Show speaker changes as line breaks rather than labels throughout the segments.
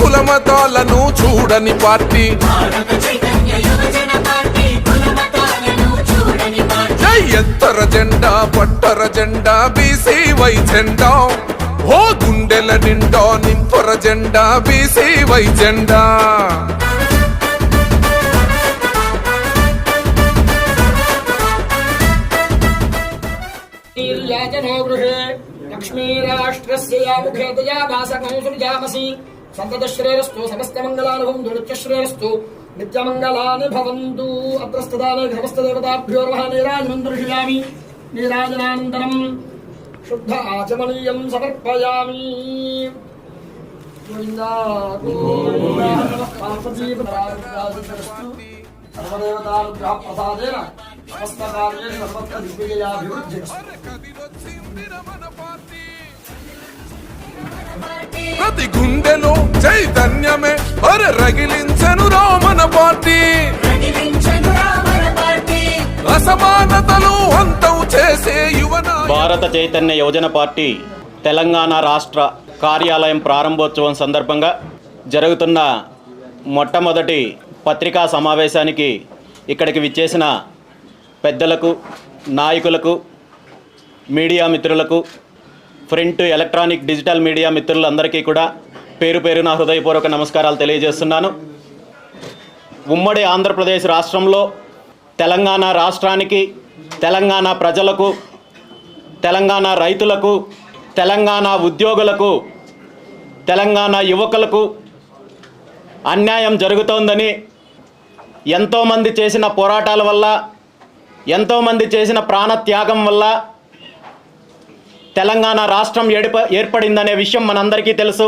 కులమతాలను చూడని పార్టీ జై ఎత్తర జెండా పట్టర జెండా బీసీ వై జెండా ఓ గుండెల నిండా నింపర జెండా బీసీ వై జెండా
लक्ष्मीराष्ट्रस्यामुखेतया भासकंसुजामसि सन्ततश्रेयस्तु समस्तमङ्गलानुभवन्तु नित्यमङ्गलानि भवन्तु अत्रस्तदाने समस्तदेवताभ्यो नमः नीराजनं दर्शयामि नीराजनानन्तरं शुद्ध आचमनीयं समर्पयामि गोविन्दा गोविन्दा पार्वतीपदास्तु सर्वदेवतानुग्रह प्रसादेन समस्तकार्येषु सर्वत्र दिग्विजयाभिवृद्धिरस्तु
ప్రతి గుండెలో చైతన్యమే రగిలించెను మన పార్టీ అసమానతలు అంతం చేసే యువన
భారత చైతన్య యువజన పార్టీ తెలంగాణ రాష్ట్ర కార్యాలయం ప్రారంభోత్సవం సందర్భంగా జరుగుతున్న మొట్టమొదటి పత్రికా సమావేశానికి ఇక్కడికి విచ్చేసిన పెద్దలకు నాయకులకు మీడియా మిత్రులకు ప్రింట్ ఎలక్ట్రానిక్ డిజిటల్ మీడియా మిత్రులందరికీ కూడా పేరు పేరున హృదయపూర్వక నమస్కారాలు తెలియజేస్తున్నాను. ఉమ్మడి ఆంధ్రప్రదేశ్ రాష్ట్రంలో తెలంగాణ రాష్ట్రానికి, తెలంగాణ ప్రజలకు, తెలంగాణ రైతులకు, తెలంగాణ ఉద్యోగులకు, తెలంగాణ యువకులకు అన్యాయం జరుగుతోందని, ఎంతోమంది చేసిన పోరాటాల వల్ల, ఎంతోమంది చేసిన ప్రాణత్యాగం వల్ల తెలంగాణ రాష్ట్రం ఏర్పడిందనే విషయం మనందరికీ తెలుసు.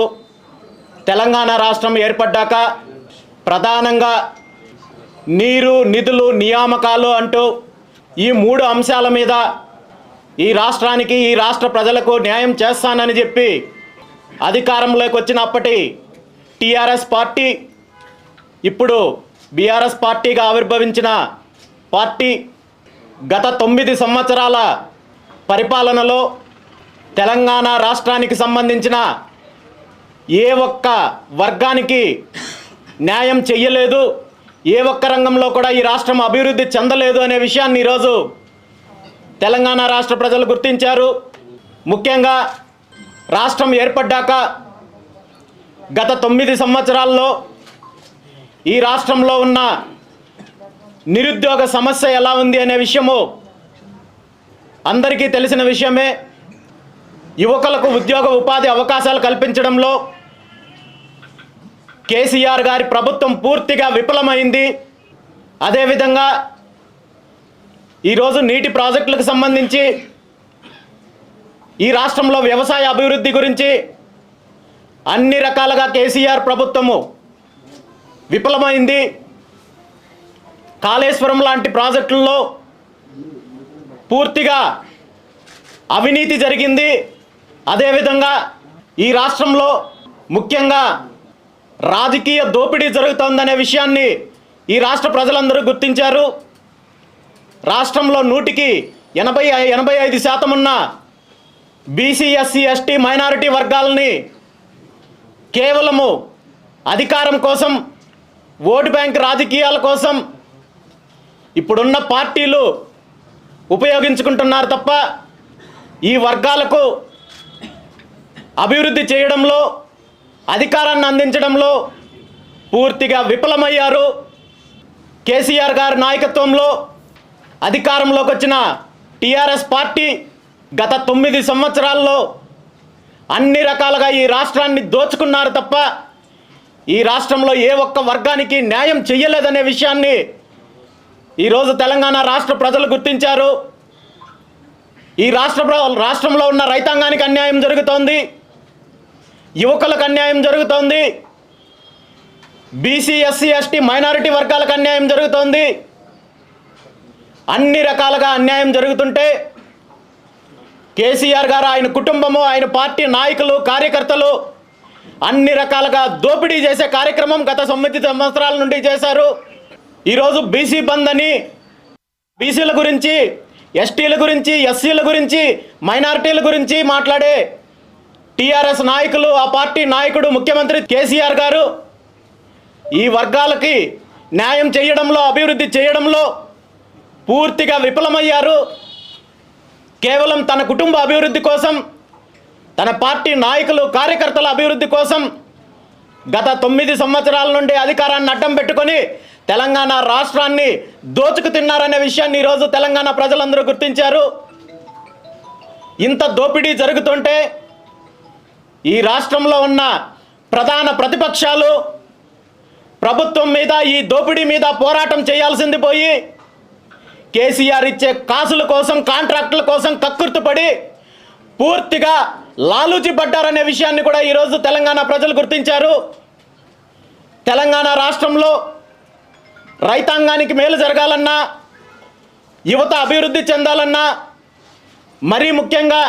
తెలంగాణ రాష్ట్రం ఏర్పడ్డాక ప్రధానంగా నీరు, నిధులు, నియామకాలు అంటూ ఈ 3 అంశాల మీద ఈ రాష్ట్రానికి, ఈ రాష్ట్ర ప్రజలకు న్యాయం చేస్తానని చెప్పి అధికారంలోకి వచ్చినప్పటి టీఆర్ఎస్ పార్టీ, ఇప్పుడు బీఆర్ఎస్ పార్టీగా ఆవిర్భవించిన పార్టీ గత 9 సంవత్సరాల పరిపాలనలో తెలంగాణ రాష్ట్రానికి సంబంధించిన ఏ ఒక్క వర్గానికి న్యాయం చెయ్యలేదు, ఏ ఒక్క రంగంలో కూడా ఈ రాష్ట్రం అభివృద్ధి చెందలేదు అనే విషయాన్ని ఈరోజు తెలంగాణ రాష్ట్ర ప్రజలు గుర్తించారు. ముఖ్యంగా రాష్ట్రం ఏర్పడ్డాక గత 9 సంవత్సరాల్లో ఈ రాష్ట్రంలో ఉన్న నిరుద్యోగ సమస్య ఎలా ఉంది అనే విషయము అందరికీ తెలిసిన విషయమే. యువకులకు ఉద్యోగ ఉపాధి అవకాశాలు కల్పించడంలో కేసీఆర్ గారి ప్రభుత్వం పూర్తిగా విఫలమైంది. అదేవిధంగా ఈరోజు నీటి ప్రాజెక్టులకు సంబంధించి, ఈ రాష్ట్రంలో వ్యవసాయ అభివృద్ధి గురించి అన్ని రకాలుగా కేసీఆర్ ప్రభుత్వము విఫలమైంది. కాళేశ్వరం లాంటి ప్రాజెక్టుల్లో పూర్తిగా అవినీతి జరిగింది. అదేవిధంగా ఈ రాష్ట్రంలో ముఖ్యంగా రాజకీయ దోపిడీ జరుగుతోందనే విషయాన్ని ఈ రాష్ట్ర ప్రజలందరూ గుర్తించారు. రాష్ట్రంలో 100కి 85% ఉన్న బీసీ, ఎస్సీ, ఎస్టీ, మైనారిటీ వర్గాలని కేవలము అధికారం కోసం, ఓటు బ్యాంక్ రాజకీయాల కోసం ఇప్పుడున్న పార్టీలు ఉపయోగించుకుంటున్నారు తప్ప ఈ వర్గాలకు అభివృద్ధి చేయడంలో, అధికారాన్ని అందించడంలో పూర్తిగా విఫలమయ్యారు. కేసీఆర్ గారి నాయకత్వంలో అధికారంలోకి వచ్చిన టీఆర్ఎస్ పార్టీ గత 9 సంవత్సరాల్లో అన్ని రకాలుగా ఈ రాష్ట్రాన్ని దోచుకున్నారు తప్ప ఈ రాష్ట్రంలో ఏ ఒక్క వర్గానికి న్యాయం చెయ్యలేదనే విషయాన్ని ఈరోజు తెలంగాణ రాష్ట్ర ప్రజలు గుర్తించారు. ఈ రాష్ట్రంలో ఉన్న రైతాంగానికి అన్యాయం జరుగుతోంది, యువకులకు అన్యాయం జరుగుతోంది, బీసీ, ఎస్సీ, ఎస్టీ, మైనారిటీ వర్గాలకు అన్యాయం జరుగుతోంది. అన్ని రకాలుగా అన్యాయం జరుగుతుంటే కేసీఆర్ గారు, ఆయన కుటుంబము, ఆయన పార్టీ నాయకులు, కార్యకర్తలు అన్ని రకాలుగా దోపిడీ చేసే కార్యక్రమం గత 9 సంవత్సరాల నుండి చేశారు. ఈరోజు బీసీ బంద్ అని బీసీల గురించి, ఎస్టీల గురించి, ఎస్సీల గురించి, మైనారిటీల గురించి మాట్లాడే టీఆర్ఎస్ నాయకులు, ఆ పార్టీ నాయకుడు ముఖ్యమంత్రి కేసీఆర్ గారు ఈ వర్గాలకి న్యాయం చేయడంలో, అభివృద్ధి చేయడంలో పూర్తిగా విఫలమయ్యారు. కేవలం తన కుటుంబ అభివృద్ధి కోసం, తన పార్టీ నాయకులు, కార్యకర్తల అభివృద్ధి కోసం గత 9 సంవత్సరాల నుండి అధికారాన్ని అడ్డం పెట్టుకొని తెలంగాణ రాష్ట్రాన్ని దోచుకు తిన్నారనే విషయాన్ని ఈరోజు తెలంగాణ ప్రజలందరూ గుర్తించారు. ఇంత దోపిడీ జరుగుతుంటే ఈ రాష్ట్రంలో ఉన్న ప్రధాన ప్రతిపక్షాలు ప్రభుత్వం మీద, ఈ దోపిడీ మీద పోరాటం చేయాల్సింది పోయి కేసీఆర్ ఇచ్చే కాసుల కోసం, కాంట్రాక్టుల కోసం కక్కుర్తుపడి పూర్తిగా లాలూచి పడ్డారనే విషయాన్ని కూడా ఈరోజు తెలంగాణ ప్రజలు గుర్తించారు. తెలంగాణ రాష్ట్రంలో రైతాంగానికి మేలు జరగాలన్నా, యువత అభివృద్ధి చెందాలన్నా, మరీ ముఖ్యంగా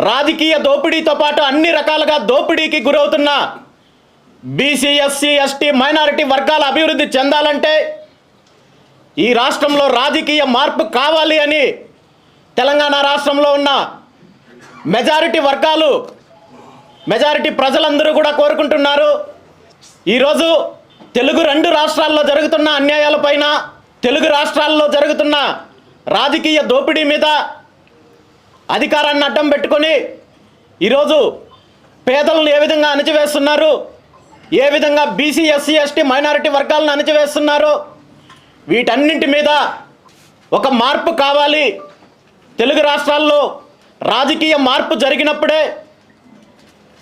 రాజకీయ దోపిడీతో పాటు అన్ని రకాలుగా దోపిడీకి గురవుతున్న బీసీ, ఎస్సీ, ఎస్టీ, మైనారిటీ వర్గాల అభివృద్ధి చెందాలంటే ఈ రాష్ట్రంలో రాజకీయ మార్పు కావాలి అని తెలంగాణ రాష్ట్రంలో ఉన్న మెజారిటీ వర్గాలు, మెజారిటీ ప్రజలందరూ కూడా కోరుకుంటున్నారు. ఈరోజు తెలుగు 2 రాష్ట్రాల్లో జరుగుతున్న అన్యాయాలపైన, తెలుగు రాష్ట్రాల్లో జరుగుతున్న రాజకీయ దోపిడీ మీద అధికారాన్ని అడ్డం పెట్టుకొని ఈరోజు పేదలను ఏ విధంగా అణచివేస్తున్నారు, ఏ విధంగా బీసీ, ఎస్సీ, ఎస్టీ, మైనారిటీ వర్గాలను అణచివేస్తున్నారు, వీటన్నింటి మీద ఒక మార్పు కావాలి. తెలుగు రాష్ట్రాల్లో రాజకీయ మార్పు జరిగినప్పుడే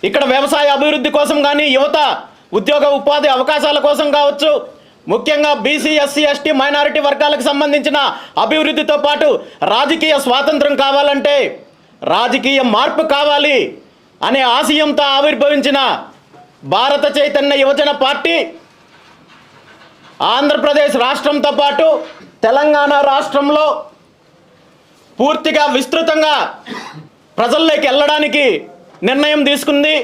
ఇక్కడ వ్యవసాయ అభివృద్ధి కోసం కానీ, యువత ఉద్యోగ ఉపాధి అవకాశాల కోసం కావచ్చు, ముఖ్యంగా బీసీ, ఎస్సీ, ఎస్టీ, మైనారిటీ వర్గాలకు సంబంధించిన అభివృద్ధితో పాటు రాజకీయ స్వాతంత్రం కావాలంటే రాజకీయ మార్పు కావాలి అనే ఆశయంతో ఆవిర్భవించిన భారత చైతన్య యువజన పార్టీ ఆంధ్రప్రదేశ్ రాష్ట్రంతో పాటు తెలంగాణ రాష్ట్రంలో పూర్తిగా విస్తృతంగా ప్రజల్లోకి వెళ్ళడానికి నిర్ణయం తీసుకుంది.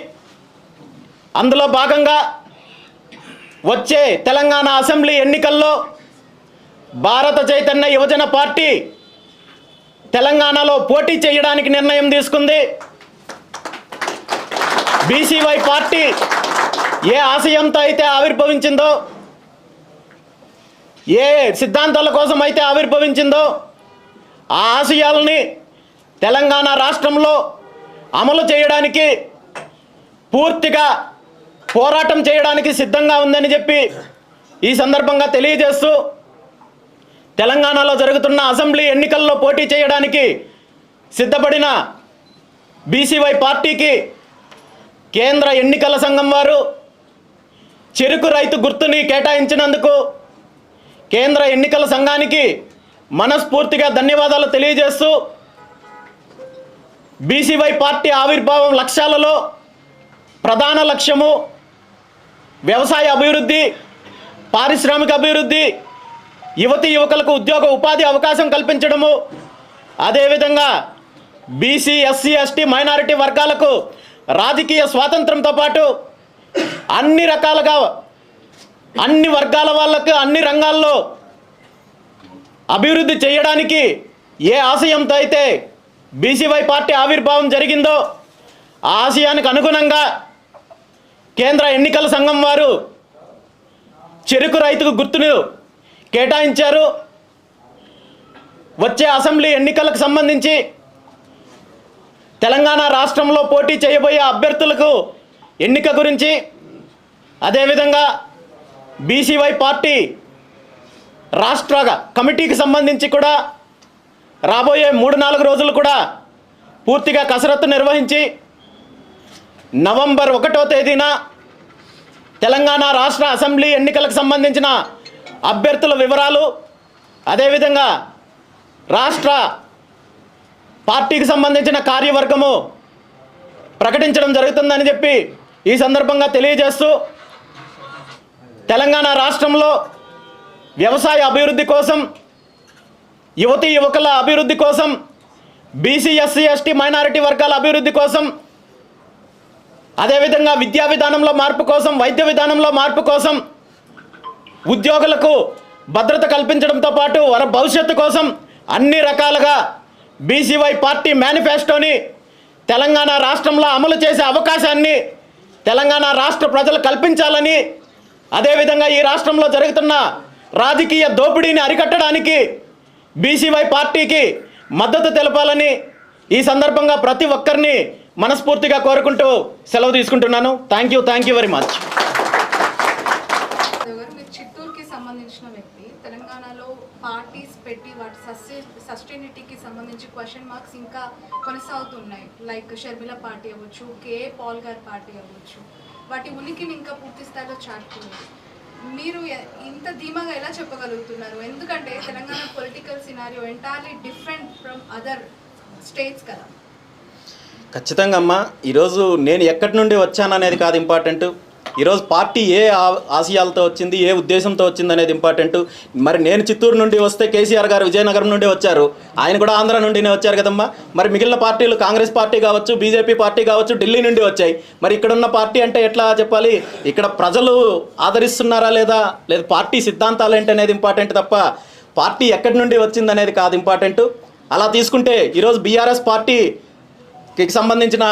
అందులో భాగంగా వచ్చే తెలంగాణ అసెంబ్లీ ఎన్నికల్లో భారత చైతన్య యువజన పార్టీ తెలంగాణలో పోటీ చేయడానికి నిర్ణయం తీసుకుంది. బీసీవై పార్టీ ఏ ఆశయంతో అయితే ఆవిర్భవించిందో, ఏ సిద్ధాంతాల కోసం అయితే ఆవిర్భవించిందో ఆ ఆశయాలని తెలంగాణ రాష్ట్రంలో అమలు చేయడానికి పూర్తిగా పోరాటం చేయడానికి సిద్ధంగా ఉందని చెప్పి ఈ సందర్భంగా తెలియజేస్తూ, తెలంగాణలో జరుగుతున్న అసెంబ్లీ ఎన్నికల్లో పోటీ చేయడానికి సిద్ధపడిన బీసీవై పార్టీకి కేంద్ర ఎన్నికల సంఘం వారు చెరుకు రైతు గుర్తుని కేటాయించినందుకు కేంద్ర ఎన్నికల సంఘానికి మనస్ఫూర్తిగా ధన్యవాదాలు తెలియజేస్తూ, బీసీవై పార్టీ ఆవిర్భావం లక్ష్యాలలో ప్రధాన లక్ష్యము వ్యవసాయ అభివృద్ధి, పారిశ్రామిక అభివృద్ధి, యువతీ యువకులకు ఉద్యోగ ఉపాధి అవకాశం కల్పించడము, అదేవిధంగా బీసీ, ఎస్సీ, ఎస్టీ, మైనారిటీ వర్గాలకు రాజకీయ స్వాతంత్రంతో పాటు అన్ని రకాలుగా అన్ని వర్గాల వాళ్ళకు అన్ని రంగాల్లో అభివృద్ధి చేయడానికి ఏ ఆశయంతో అయితే బీసీవై పార్టీ ఆవిర్భావం జరిగిందో ఆ ఆశయానికి అనుగుణంగా కేంద్ర ఎన్నికల సంఘం వారు చెరుకు రైతుకు గుర్తును కేటాయించారు. వచ్చే అసెంబ్లీ ఎన్నికలకు సంబంధించి తెలంగాణ రాష్ట్రంలో పోటీ చేయబోయే అభ్యర్థులకు ఎన్నిక గురించి, అదేవిధంగా బీసీవై పార్టీ రాష్ట్ర కమిటీకి సంబంధించి కూడా రాబోయే 3-4 రోజులు కూడా పూర్తిగా కసరత్తు నిర్వహించి నవంబర్ 1వ తేదీన తెలంగాణ రాష్ట్ర అసెంబ్లీ ఎన్నికలకు సంబంధించిన అభ్యర్థుల వివరాలు, అదేవిధంగా రాష్ట్ర పార్టీకి సంబంధించిన కార్యవర్గము ప్రకటించడం జరుగుతుందని చెప్పి ఈ సందర్భంగా తెలియజేస్తూ, తెలంగాణ రాష్ట్రంలో వ్యవసాయ అభివృద్ధి కోసం, యువతీ యువకుల అభివృద్ధి కోసం, బీసీ, ఎస్సీ, ఎస్టీ, మైనారిటీ వర్గాల అభివృద్ధి కోసం, అదేవిధంగా విద్యా విధానంలో మార్పు కోసం, వైద్య విధానంలో మార్పు కోసం, ఉద్యోగులకు భద్రత కల్పించడంతో పాటు వారి భవిష్యత్తు కోసం అన్ని రకాలుగా బీసీవై పార్టీ మేనిఫెస్టోని తెలంగాణ రాష్ట్రంలో అమలు చేసే అవకాశాన్ని తెలంగాణ రాష్ట్ర ప్రజలు కల్పించాలని, అదేవిధంగా ఈ రాష్ట్రంలో జరుగుతున్న రాజకీయ దోపిడీని అరికట్టడానికి బీసీవై పార్టీకి మద్దతు తెలపాలని ఈ సందర్భంగా ప్రతి ఒక్కరిని మనస్ఫూర్తిగా కోరుకుంటూ సెలవు తీసుకుంటున్నాను. Thank you very much.
మీరు చిత్తూరుకి సంబంధించిన వ్యక్తి, తెలంగాణలో పార్టీస్ పెట్టి వాటి సస్టైనిటీకి సంబంధించి క్వశ్చన్ మార్క్స్ ఇంకా కొనసాగుతున్నాయి. లైక్ షర్మిల పార్టీ అవ్వచ్చు, కేఏ పాల్ గారి పార్టీ అవ్వచ్చు, వాటి ఉనికిని ఇంకా పూర్తి స్థాయిలో చాటుకున్నారు. మీరు ఇంత ధీమాగా ఎలా చెప్పగలుగుతున్నారు? ఎందుకంటే Telangana political scenario entirely different from other states కదా.
ఖచ్చితంగా అమ్మా, ఈరోజు నేను ఎక్కడి నుండి వచ్చాననేది కాదు ఇంపార్టెంట్. ఈరోజు పార్టీ ఏ ఆశయాలతో వచ్చింది, ఏ ఉద్దేశంతో వచ్చింది అనేది ఇంపార్టెంట్. మరి నేను చిత్తూరు నుండి వస్తే కేసీఆర్ గారు విజయనగరం నుండి వచ్చారు, ఆయన కూడా ఆంధ్ర నుండినే వచ్చారు కదమ్మా. మరి మిగిలిన పార్టీలు కాంగ్రెస్ పార్టీ కావచ్చు, బీజేపీ పార్టీ కావచ్చు, ఢిల్లీ నుండి వచ్చాయి. మరి ఇక్కడున్న పార్టీ అంటే ఎట్లా చెప్పాలి? ఇక్కడ ప్రజలు ఆదరిస్తున్నారా లేదా పార్టీ సిద్ధాంతాలు ఏంటి అనేది ఇంపార్టెంట్ తప్ప పార్టీ ఎక్కడి నుండి వచ్చింది అనేది కాదు ఇంపార్టెంట్. అలా తీసుకుంటే ఈరోజు బీఆర్ఎస్ పార్టీకి సంబంధించిన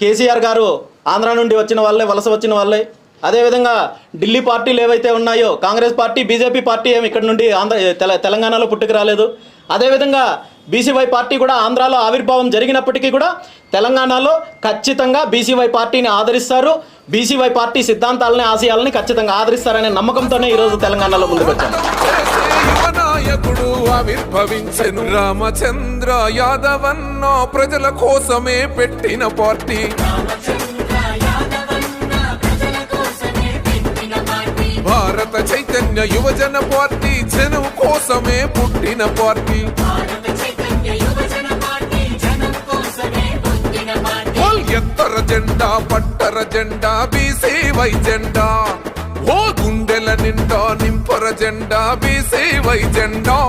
కేసీఆర్ గారు ఆంధ్ర నుండి వచ్చిన వాళ్ళే, వలస వచ్చిన వాళ్ళే. అదేవిధంగా ఢిల్లీ పార్టీలు ఏవైతే ఉన్నాయో కాంగ్రెస్ పార్టీ, బీజేపీ పార్టీ ఏమి ఇక్కడ నుండి తెలంగాణలో పుట్టుకు రాలేదు. అదేవిధంగా బీసీవై పార్టీ కూడా ఆంధ్రాలో ఆవిర్భావం జరిగినప్పటికీ కూడా తెలంగాణలో ఖచ్చితంగా బీసీవై పార్టీని ఆదరిస్తారు. బీసీవై పార్టీ సిద్ధాంతాలని, ఆశయాలని ఖచ్చితంగా ఆదరిస్తారనే నమ్మకంతోనే ఈరోజు తెలంగాణలో ముందుకు వచ్చాము.
నాయకుడు ఆవిర్భవించెను రామచంద్ర యాదవన్నో ప్రజల కోసమే పెట్టిన పార్టీ. భారత చైతన్య యువజన పార్టీ జనం కోసమే పుట్టిన పార్టీ. ఎత్తర జెండా పట్టర జెండా బీసీవై జెండా, ఓ గుండెల నిండా నింపర జెండా బీసీవై జెండా.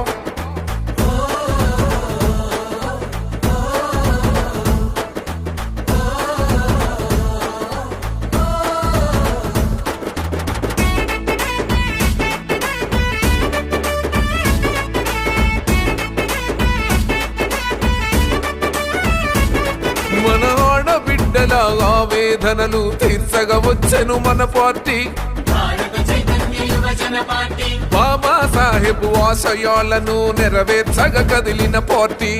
మన ఆడబిడ్డల ఆవేదనలు తీర్చగా వచ్చెను మన పార్టీ. బాబా సాహెబ్ ఆశయాలను నెరవేర్చగా కదిలిన పార్టీ.